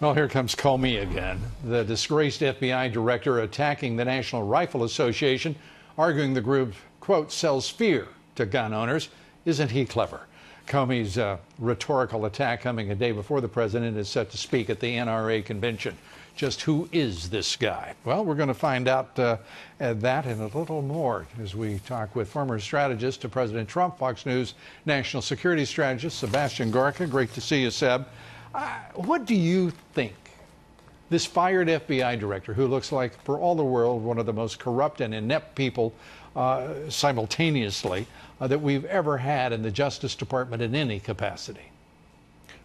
Well, here comes Comey again, the disgraced FBI director attacking the National Rifle Association, arguing the group, quote, sells fear to gun owners. Isn't he clever? Comey's rhetorical attack coming a day before the president is set to speak at the NRA convention. Just who is this guy? Well, we're going to find out that and a little more as we talk with former strategist to President Trump, Fox News national security strategist Sebastian Gorka. Great to see you, Seb. What do you think this fired FBI director, who looks like, for all the world, one of the most corrupt and inept people simultaneously that we've ever had in the Justice Department in any capacity?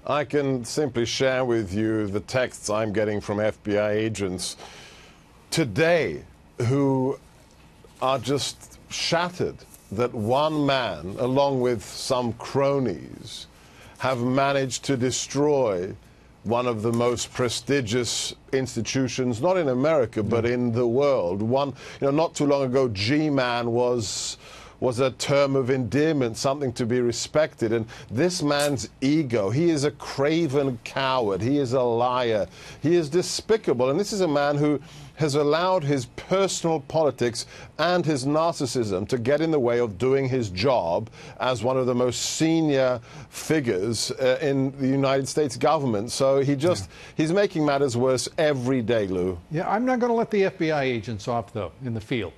I can simply share with you the texts I'm getting from FBI agents today who are just shattered that one man, along with some cronies, have managed to destroy one of the most prestigious institutions, not in America, but in the world. Not too long ago, G-Man was a term of endearment, something to be respected. And this man's ego, he is a craven coward. He is a liar. He is despicable. And this is a man who has allowed his personal politics and his narcissism to get in the way of doing his job as one of the most senior figures in the United States government. So he's making matters worse every day, Lou. Yeah, I'm not going to let the FBI agents off, though, in the field.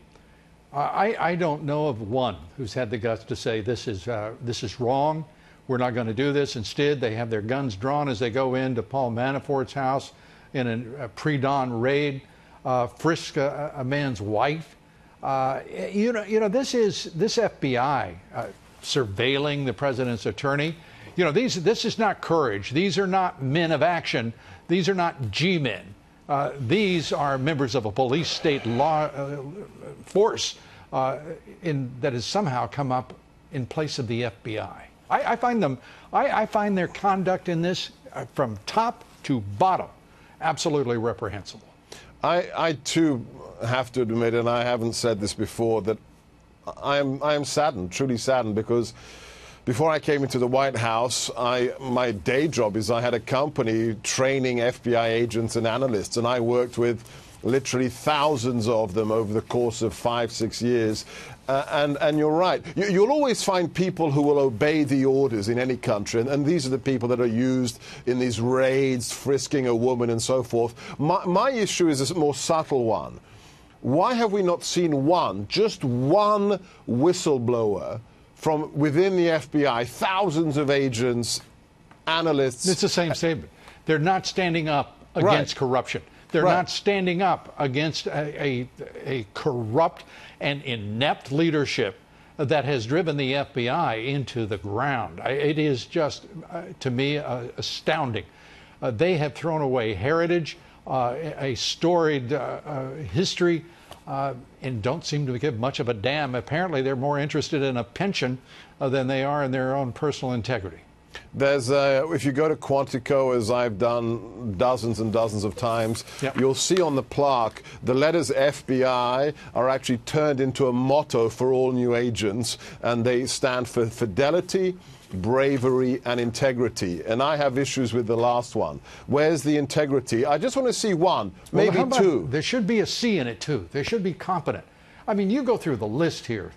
I don't know of one who's had the guts to say this is wrong. We're not going to do this. Instead, they have their guns drawn as they go into Paul Manafort's house in a pre-dawn raid, frisk a man's wife. This FBI surveilling the president's attorney. This is not courage. These are not men of action. These are not G-men. These are members of a police state law force that has somehow come up in place of the FBI. I find their conduct in this, from top to bottom, absolutely reprehensible. I too have to admit, and I haven't said this before, that I am saddened, truly saddened, because before I came into the White House, my day job is I had a company training FBI agents and analysts, and I worked with literally thousands of them over the course of 5-6 years. And you're right. You'll always find people who will obey the orders in any country, and these are the people that are used in these raids, frisking a woman and so forth. My issue is a more subtle one. Why have we not seen just one whistleblower from within the FBI, thousands of agents, analysts? It's the same statement. They're not standing up against corruption. They're not standing up against a corrupt and inept leadership that has driven the FBI into the ground. It is just, to me, astounding. They have thrown away heritage, a storied history, and don't seem to give much of a damn. Apparently, they're more interested in a pension than they are in their own personal integrity. There's if you go to Quantico, as I've done dozens and dozens of times, you'll see on the plaque the letters FBI are actually turned into a motto for all new agents, and they stand for fidelity, bravery, and integrity. And I have issues with the last one. Where's the integrity? I just want to see one, maybe two. There should be a C in it, too. There should be competent. I mean, you go through the list here,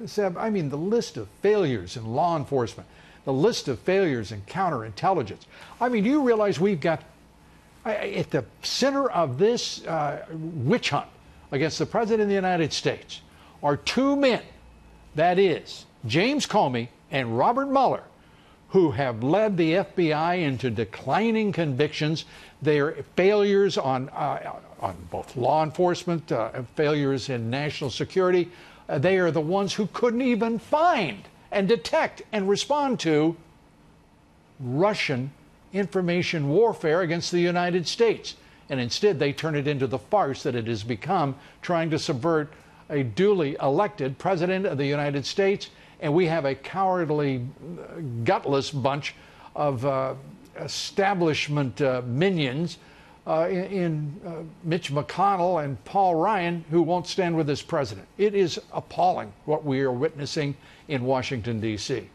Seb. I mean, the list of failures in law enforcement, the list of failures in counterintelligence. I mean, do you realize we've got, at the center of this witch hunt against the President of the United States are two men, that is, James Comey and Robert Mueller, who have led the FBI into declining convictions. Their failures on both law enforcement, failures in national security, they are the ones who couldn't even find and detect and respond to Russian information warfare against the United States. And instead, they turn it into the farce that it has become, trying to subvert a duly elected President of the United States. And we have a cowardly, gutless bunch of establishment minions in Mitch McConnell and Paul Ryan, who won't stand with this president. It is appalling what we are witnessing in Washington, D.C.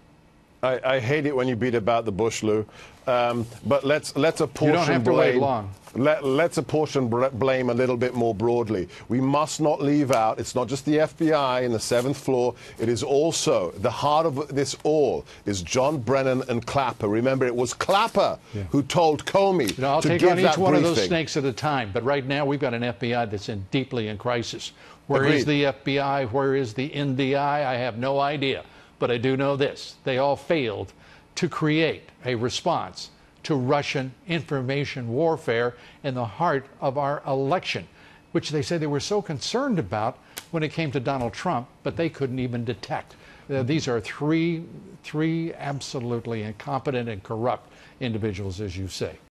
I hate it when you beat about the bush, Lou. But let's apportion You don't have to wait long. Let's apportion blame a little bit more broadly. We must not leave out, it's not just the FBI in the 7th floor, it is also, the heart of this all is John Brennan and Clapper. Remember, it was Clapper who told Comey I'll to take give on each that one briefing. of those snakes at a time, but right now we've got an FBI that's deeply in crisis. Where Agreed. is the FBI? Where is the NDI? I have no idea. But I do know this. They all failed to create a response to Russian information warfare in the heart of our election, which they said they were so concerned about when it came to Donald Trump, but they couldn't even detect. These are three absolutely incompetent and corrupt individuals, as you say.